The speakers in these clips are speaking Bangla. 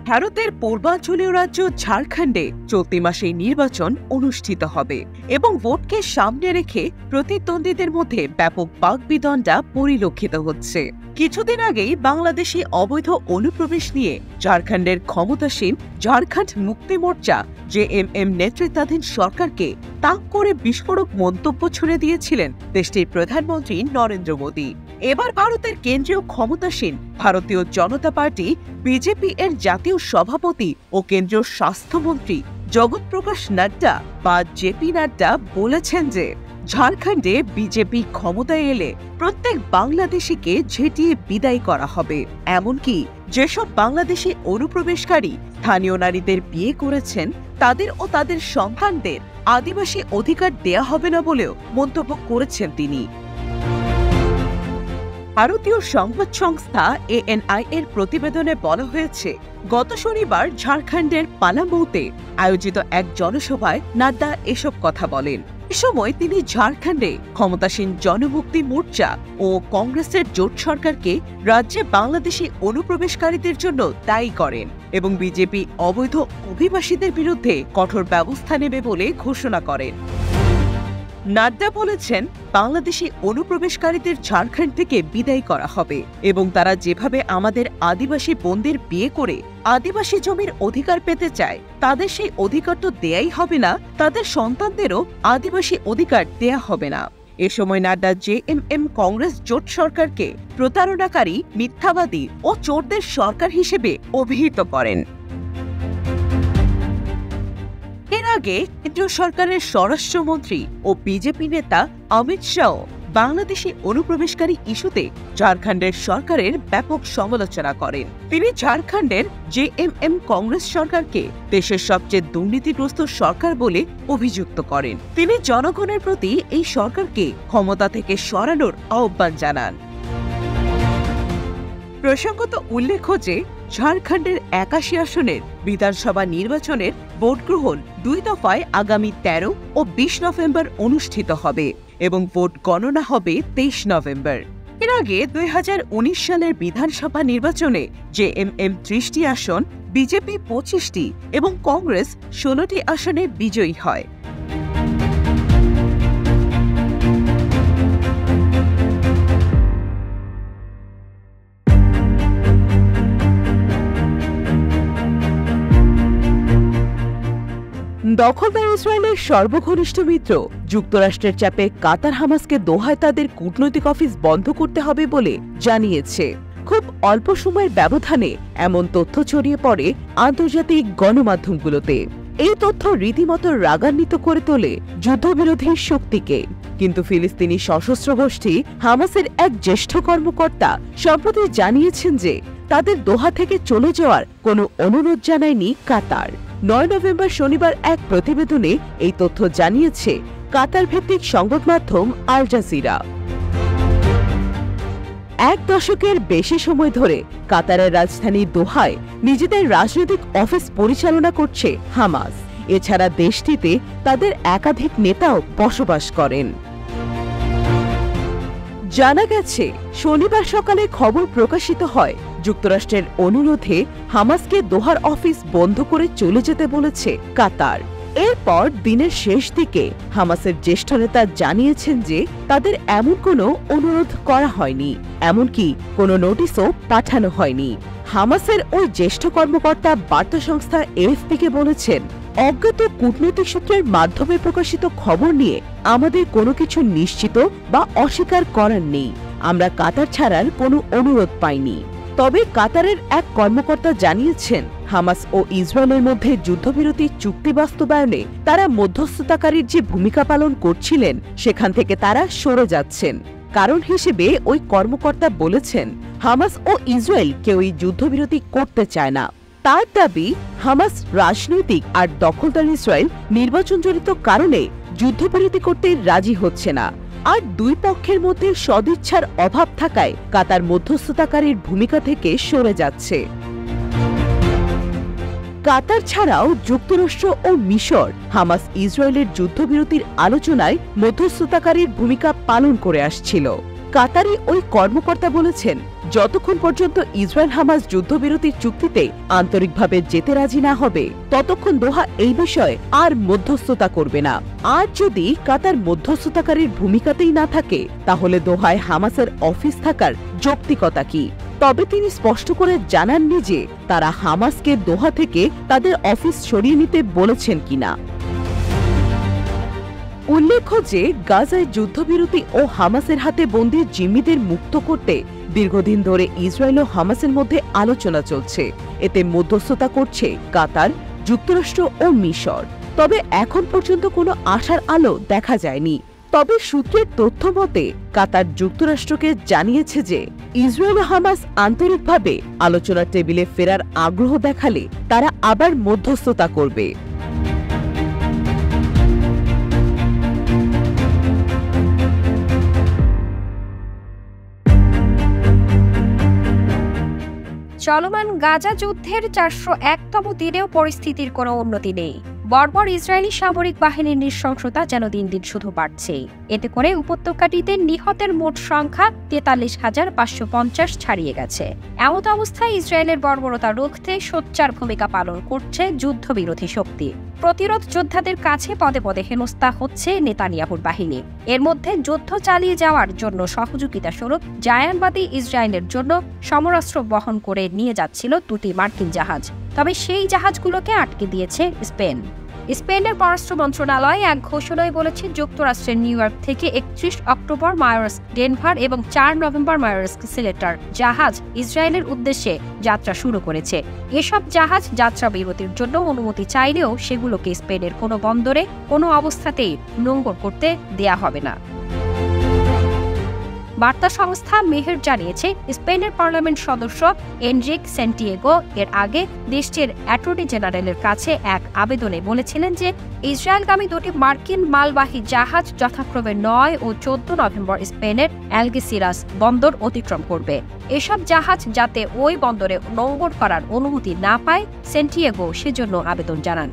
ভারতের পূর্বাঞ্চলীয় রাজ্য ঝাড়খণ্ডে চলতি মাসে নির্বাচন অনুষ্ঠিত হবে এবং ভোটকে সামনে রেখে প্রতিদ্বন্দ্বীদের মধ্যে ব্যাপক বাকবিতণ্ডা পরিলক্ষিত হচ্ছে। কিছুদিন আগেই বাংলাদেশি অবৈধ অনুপ্রবেশ নিয়ে ঝাড়খণ্ডের ক্ষমতাসীন ঝাড়খণ্ড মুক্তি মোর্চা জেএমএম নেতৃত্বাধীন সরকারকে তাক করে বিস্ফোরক মন্তব্য ছুড়ে দিয়েছিলেন দেশটির প্রধানমন্ত্রী নরেন্দ্র মোদী। এবার ভারতের কেন্দ্রীয় ক্ষমতাসীন ভারতীয় জনতা পার্টি বিজেপি এর জাতীয় সভাপতি ও কেন্দ্রীয় স্বাস্থ্যমন্ত্রী জগৎ প্রকাশ নাড্ডা বা জেপি নাড্ডা বলেছেন যে ঝাড়খণ্ডে বিজেপি ক্ষমতায় এলে প্রত্যেক বাংলাদেশিকে ঝেঁটিয়ে বিদায় করা হবে। এমনকি যেসব বাংলাদেশি অনুপ্রবেশকারী স্থানীয় নারীদের বিয়ে করেছেন তাদের ও তাদের সন্তানদের আদিবাসী অধিকার দেয়া হবে না বলেও মন্তব্য করেছেন তিনি। ভারতীয় সংবাদ সংস্থা এএনআই এর প্রতিবেদনে বলা হয়েছে, গত শনিবার ঝাড়খণ্ডের পালামৌতে আয়োজিত এক জনসভায় নাড্ডা এসব কথা বলেন। এ সময় তিনি ঝাড়খণ্ডে ক্ষমতাসীন জনমুক্তি মোর্চা ও কংগ্রেসের জোট সরকারকে রাজ্যে বাংলাদেশি অনুপ্রবেশকারীদের জন্য দায়ী করেন এবং বিজেপি অবৈধ অভিবাসীদের বিরুদ্ধে কঠোর ব্যবস্থা নেবে বলে ঘোষণা করেন। নাড্ডা বলেছেন, বাংলাদেশি অনুপ্রবেশকারীদের ঝাড়খণ্ড থেকে বিদায় করা হবে এবং তারা যেভাবে আমাদের আদিবাসী বোনদের বিয়ে করে আদিবাসী জমির অধিকার পেতে চায় তাদের সেই অধিকার তো দেয়াই হবে না, তাদের সন্তানদেরও আদিবাসী অধিকার দেয়া হবে না। এ সময় নাড্ডা জেএমএম কংগ্রেস জোট সরকারকে প্রতারণাকারী, মিথ্যাবাদী ও চোরদের সরকার হিসেবে অভিহিত করেন। এর আগে কেন্দ্রীয় সরকারের স্বরাষ্ট্রমন্ত্রী ও বিজেপি নেতা অমিত শাহ বাংলাদেশি অনুপ্রবেশকারী ইস্যুতে ঝাড়খণ্ডের সরকারের ব্যাপক সমালোচনা করেন। তিনি ঝাড়খণ্ডের জেএমএম কংগ্রেস সরকারকে দেশের সবচেয়ে দুর্নীতিগ্রস্ত সরকার বলে অভিযুক্ত করেন। তিনি জনগণের প্রতি এই সরকারকে ক্ষমতা থেকে সরানোর আহ্বান জানান। প্রসঙ্গত উল্লেখ্য যে ঝাড়খণ্ডের ৮১ আসনের বিধানসভা নির্বাচনের ভোট গ্রহণ ২ দফায় আগামী ১৩ ও ২০ নভেম্বর অনুষ্ঠিত হবে এবং ভোট গণনা হবে ২৩ নভেম্বর। এর আগে ২০১৯ সালের বিধানসভা নির্বাচনে জেএমএম ৩০টি আসন, বিজেপি ২৫টি এবং কংগ্রেস ১৬টি আসনে বিজয়ী হয়। দখলদার ইসরায়েলের সর্বঘনিষ্ঠ মিত্র যুক্তরাষ্ট্রের চাপে কাতার হামাসকে দোহায় তাদের কূটনৈতিক অফিস বন্ধ করতে হবে বলে জানিয়েছে। খুব অল্প সময়ের ব্যবধানে এমন তথ্য ছড়িয়ে পড়ে আন্তর্জাতিক গণমাধ্যমগুলোতে। এই তথ্য রীতিমতো রাগান্বিত করে তোলে যুদ্ধবিরোধী শক্তিকে। কিন্তু ফিলিস্তিনি সশস্ত্র গোষ্ঠী হামাসের এক জ্যেষ্ঠ কর্মকর্তা সম্প্রতি জানিয়েছেন যে তাদের দোহা থেকে চলে যাওয়ার কোনো অনুরোধ জানায়নি কাতার। ৯ নভেম্বর শনিবার এক প্রতিবেদনে এই তথ্য জানিয়েছে কাতার ভিত্তিক সংবাদ মাধ্যম আল জাজিরা। ১ দশকের বেশি সময় ধরে কাতারের রাজধানী দোহায় নিজেদের রাজনৈতিক অফিস পরিচালনা করছে হামাস। এছাড়া দেশটিতে তাদের একাধিক নেতাও বসবাস করেন। জানা গেছে, শনিবার সকালে খবর প্রকাশিত হয় যুক্তরাষ্ট্রের অনুরোধে হামাসকে দোহার অফিস বন্ধ করে চলে যেতে বলেছে কাতার। এরপর দিনের শেষ দিকে হামাসের জ্যেষ্ঠ নেতা জানিয়েছেন যে তাদের এমন কোনো অনুরোধ করা হয়নি, এমনকি কোনো নোটিশও পাঠানো হয়নি। হামাসের ওই জ্যেষ্ঠ কর্মকর্তা বার্তা সংস্থা এএফপিকে বলেছেন, অজ্ঞাত কূটনৈতিক সূত্রের মাধ্যমে প্রকাশিত খবর নিয়ে আমাদের কোনো কিছু নিশ্চিত বা অস্বীকার করার নেই। আমরা কাতার ছাড়ার কোনো অনুরোধ পাইনি। তবে কাতারের এক কর্মকর্তা জানিয়েছেন, হামাস ও ইসরায়েলের মধ্যে যুদ্ধবিরতি চুক্তি বাস্তবায়নে তারা মধ্যস্থতাকারীর যে ভূমিকা পালন করছিলেন সেখান থেকে তারা সরে যাচ্ছেন। কারণ হিসেবে ওই কর্মকর্তা বলেছেন, হামাস ও ইসরায়েল কেউই যুদ্ধবিরতি করতে চায় না। তার দাবি, হামাস রাজনৈতিক আর দখলদার ইসরায়েল নির্বাচনজনিত কারণে যুদ্ধবিরতি করতে রাজি হচ্ছে না, আর দুই পক্ষের মধ্যে সদিচ্ছার অভাব থাকায় কাতার মধ্যস্থতাকারীর ভূমিকা থেকে সরে যাচ্ছে। কাতার ছাড়াও যুক্তরাষ্ট্র ও মিশর হামাস ইসরায়েলের যুদ্ধবিরতির আলোচনায় মধ্যস্থতাকারীর ভূমিকা পালন করে আসছিল। কাতারি ওই কর্মকর্তা বলেছেন, যতক্ষণ পর্যন্ত ইসরায়েল হামাস যুদ্ধবিরতির চুক্তিতে আন্তরিকভাবে যেতে রাজি না হবে ততক্ষণ দোহা এই বিষয়ে আর মধ্যস্থতা করবে না। আর যদি কাতার মধ্যস্থতাকারীর ভূমিকাতেই না থাকে তাহলে দোহায় হামাসের অফিস থাকার যৌক্তিকতা কি? তবে তিনি স্পষ্ট করে জানাননি যে তারা হামাসকে দোহা থেকে তাদের অফিস সরিয়ে নিতে বলেছেন কিনা। উল্লেখ্য যে গাজায় যুদ্ধবিরতি ও হামাসের হাতে বন্দী জিম্মিদের মুক্ত করতে দীর্ঘদিন ধরে ইসরায়েল ও হামাসের মধ্যে আলোচনা চলছে। এতে মধ্যস্থতা করছে কাতার, যুক্তরাষ্ট্র ও মিশর। তবে এখন পর্যন্ত কোনো আশার আলো দেখা যায়নি। তবে সূত্রের তথ্য মতে কাতার যুক্তরাষ্ট্রকে জানিয়েছে যে ইসরায়েল ও হামাস আন্তরিকভাবে আলোচনার টেবিলে ফেরার আগ্রহ দেখালে তারা আবার মধ্যস্থতা করবে। চলমান গাজা যুদ্ধের 401তম দিনেও পরিস্থিতির কোনো উন্নতি নেই। বর্বর ইসরায়েলি সামরিক বাহিনীর নৃশংসতা যেন দিন দিন শুধু বাড়ছেই। এতে করে উপত্যকাটিতে নিহতের মোট সংখ্যা 43,550 ছাড়িয়ে গেছে। এমত অবস্থায় ইসরায়েলের বর্বরতা রুখতে সোচ্চার ভূমিকা পালন করছে যুদ্ধবিরোধী শক্তি। প্রতিরোধ যোদ্ধাদের কাছে পদে পদে হেনস্থা হচ্ছে নেতানিয়াহুর বাহিনী। এর মধ্যে যুদ্ধ চালিয়ে যাওয়ার জন্য সহযোগিতা স্বরূপ জায়ানবাদী ইসরায়েলের জন্য সমরাস্ত্র বহন করে নিয়ে যাচ্ছিল 2টি মার্কিন জাহাজ। তবে সেই জাহাজগুলোকে আটকে দিয়েছে স্পেন। স্পেনের পররাষ্ট্র মন্ত্রণালয় এক ঘোষণায় বলেছে, যুক্তরাষ্ট্রের নিউ ইয়র্ক থেকে 31 অক্টোবর মায়ারস্ক ডেনভার এবং 4 নভেম্বর মায়ারস্ক সিলেটার জাহাজ ইসরায়েলের উদ্দেশ্যে যাত্রা শুরু করেছে। এসব জাহাজ যাত্রা বিরতির জন্য অনুমতি চাইলেও সেগুলোকে স্পেনের কোনো বন্দরে কোনো অবস্থাতেই নোঙর করতে দেয়া হবে না। বার্তা সংস্থা মেহের জানিয়েছে, স্পেনের পার্লামেন্ট সদস্য এনরিক সেন্টিয়াগো এর আগে দেশটির অ্যাটর্নি জেনারেলের কাছে এক আবেদনে বলেছিলেন যে ইসরায়েলগামী 2টি মার্কিন মালবাহী জাহাজ যথাক্রমে 9 ও 14 নভেম্বর স্পেনের অ্যালগেসিরাস বন্দর অতিক্রম করবে। এসব জাহাজ যাতে ওই বন্দরে নোঙর করার অনুমতি না পায়, সেন্টিয়াগো সেজন্য আবেদন জানান।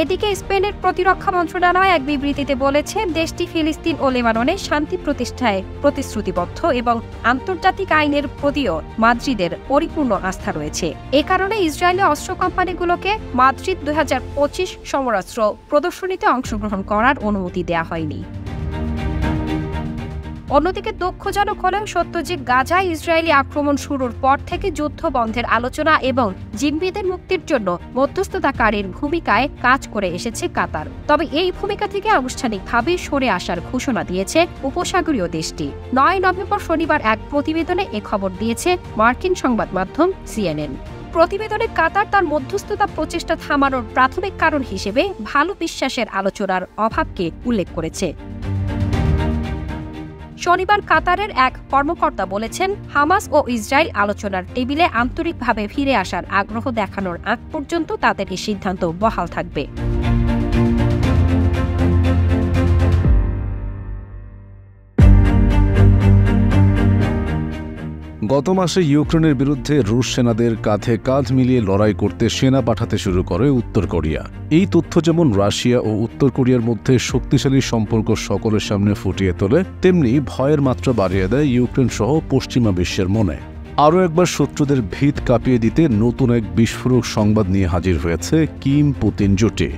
এদিকে স্পেনের প্রতিরক্ষা মন্ত্রণালয় এক বিবৃতিতে বলেছে, দেশটি ফিলিস্তিন ও লেবাননে শান্তি প্রতিষ্ঠায় প্রতিশ্রুতিবদ্ধ এবং আন্তর্জাতিক আইনের প্রতিও মাদ্রিদের পরিপূর্ণ আস্থা রয়েছে। এ কারণে ইসরায়েলি অস্ত্র কোম্পানিগুলোকে মাদ্রিদ 2025 সমরাস্ত্র প্রদর্শনীতে অংশগ্রহণ করার অনুমতি দেওয়া হয়নি। অন্যদিকে দুঃখজনক হলেও সত্য যে গাজায় ইসরায়েলি আক্রমণ শুরুর পর থেকে যুদ্ধ বন্ধের আলোচনা এবং জিম্মিদের মুক্তির জন্য মধ্যস্থতাকারীর ভূমিকায় কাজ করে এসেছে কাতার। তবে এই ভূমিকা থেকে আনুষ্ঠানিকভাবে সরে আসার ঘোষণা দিয়েছে উপসাগরীয় দেশটি। 9 নভেম্বর শনিবার এক প্রতিবেদনে এ খবর দিয়েছে মার্কিন সংবাদ মাধ্যম CNN। প্রতিবেদনে কাতার তার মধ্যস্থতা প্রচেষ্টা থামানোর প্রাথমিক কারণ হিসেবে ভালো বিশ্বাসের আলোচনার অভাবকে উল্লেখ করেছে। শনিবার কাতারের এক কর্মকর্তা বলেছেন, হামাস ও ইসরায়েল আলোচনার টেবিলে আন্তরিকভাবে ফিরে আসার আগ্রহ দেখানোর আগ পর্যন্ত তাদের এই সিদ্ধান্ত বহাল থাকবে। গত মাসে ইউক্রেনের বিরুদ্ধে রুশ সেনাদের কাঁধে কাঁধ মিলিয়ে লড়াই করতে সেনা পাঠাতে শুরু করে উত্তর কোরিয়া। এই তথ্য যেমন রাশিয়া ও উত্তর কোরিয়ার মধ্যে শক্তিশালী সম্পর্ক সকলের সামনে ফুটিয়ে তোলে, তেমনি ভয়ের মাত্রা বাড়িয়ে দেয় ইউক্রেন সহ পশ্চিমা বিশ্বের মনে। আরও একবার শত্রুদের ভিত কাঁপিয়ে দিতে নতুন এক বিস্ফোরক সংবাদ নিয়ে হাজির হয়েছে কিম পুতিন জোটে।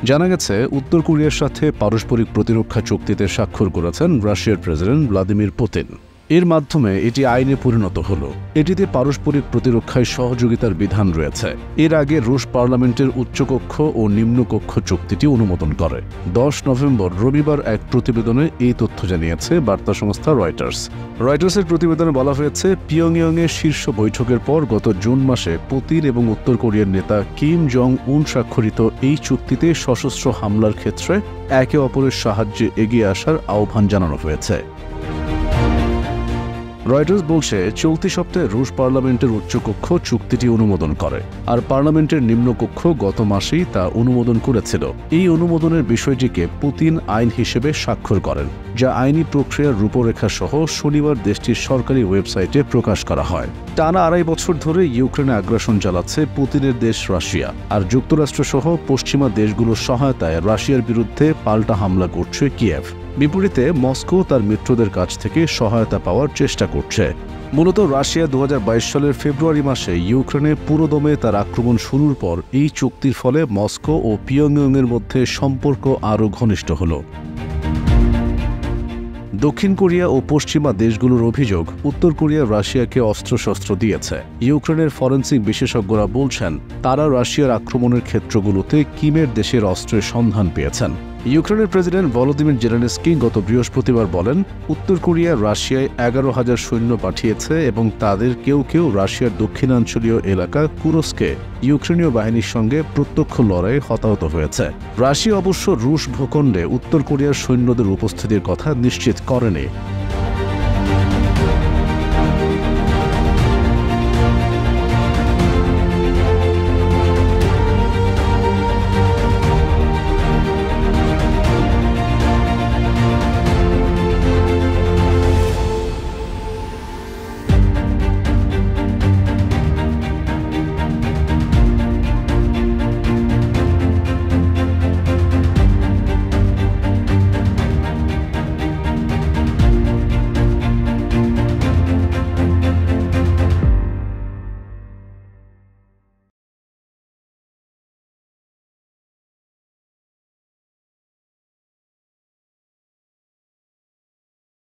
জানা গেছে, উত্তর কোরিয়ার সাথে পারস্পরিক প্রতিরক্ষা চুক্তিতে স্বাক্ষর করেছেন রাশিয়ার প্রেসিডেন্ট ভ্লাদিমির পুতিন। এর মাধ্যমে এটি আইনে পরিণত হল। এটিতে পারস্পরিক প্রতিরক্ষায় সহযোগিতার বিধান রয়েছে। এর আগে রুশ পার্লামেন্টের উচ্চকক্ষ ও নিম্নকক্ষ চুক্তিটি অনুমোদন করে। 10 নভেম্বর রবিবার এক প্রতিবেদনে এই তথ্য জানিয়েছে বার্তা সংস্থা রয়টার্স। রয়টার্সের প্রতিবেদনে বলা হয়েছে, পিয়ংইয়ংয়ের শীর্ষ বৈঠকের পর গত জুন মাসে পুতিন এবং উত্তর কোরিয়ার নেতা কিম জং উন স্বাক্ষরিত এই চুক্তিতে সশস্ত্র হামলার ক্ষেত্রে একে অপরের সাহায্যে এগিয়ে আসার আহ্বান জানানো হয়েছে। রয়টার্স বলছে চলতি সপ্তাহে রুশ পার্লামেন্টের উচ্চকক্ষ চুক্তিটি অনুমোদন করে, আর পার্লামেন্টের নিম্নকক্ষ গত মাসেই তা অনুমোদন করেছিল। এই অনুমোদনের বিষয়টিকে পুতিন আইন হিসেবে স্বাক্ষর করেন, যা আইনি প্রক্রিয়ার রূপরেখা সহ শনিবার দেশটির সরকারি ওয়েবসাইটে প্রকাশ করা হয়। টানা 2.5 বছর ধরে ইউক্রেনে আগ্রাসন চালাচ্ছে পুতিনের দেশ রাশিয়া, আর যুক্তরাষ্ট্র সহ পশ্চিমা দেশগুলোর সহায়তায় রাশিয়ার বিরুদ্ধে পাল্টা হামলা করছে কিয়েভ। বিপরীতে মস্কো তার মিত্রদের কাছ থেকে সহায়তা পাওয়ার চেষ্টা করছে। মূলত রাশিয়া 2022 সালের ফেব্রুয়ারি মাসে ইউক্রেনে পুরোদমে তার আক্রমণ শুরুর পর এই চুক্তির ফলে মস্কো ও পিয়ংইয়ংয়ের মধ্যে সম্পর্ক আরও ঘনিষ্ঠ হল। দক্ষিণ কোরিয়া ও পশ্চিমা দেশগুলোর অভিযোগ, উত্তর কোরিয়া রাশিয়াকে অস্ত্রশস্ত্র দিয়েছে। ইউক্রেনের ফরেনসিক বিশেষজ্ঞরা বলছেন তারা রাশিয়ার আক্রমণের ক্ষেত্রগুলোতে কিমের দেশের অস্ত্রের সন্ধান পেয়েছেন। ইউক্রেনের প্রেসিডেন্ট ভলোদিমির জেলেনস্কি গত বৃহস্পতিবার বলেন, উত্তর কোরিয়া রাশিয়ায় 11,000 সৈন্য পাঠিয়েছে এবং তাদের কেউ কেউ রাশিয়ার দক্ষিণাঞ্চলীয় এলাকা কুরস্কে ইউক্রেনীয় বাহিনীর সঙ্গে প্রত্যক্ষ লড়াইয়ে হতাহত হয়েছে। রাশিয়া অবশ্য রুশ ভূখণ্ডে উত্তর কোরিয়ার সৈন্যদের উপস্থিতির কথা নিশ্চিত করেনি।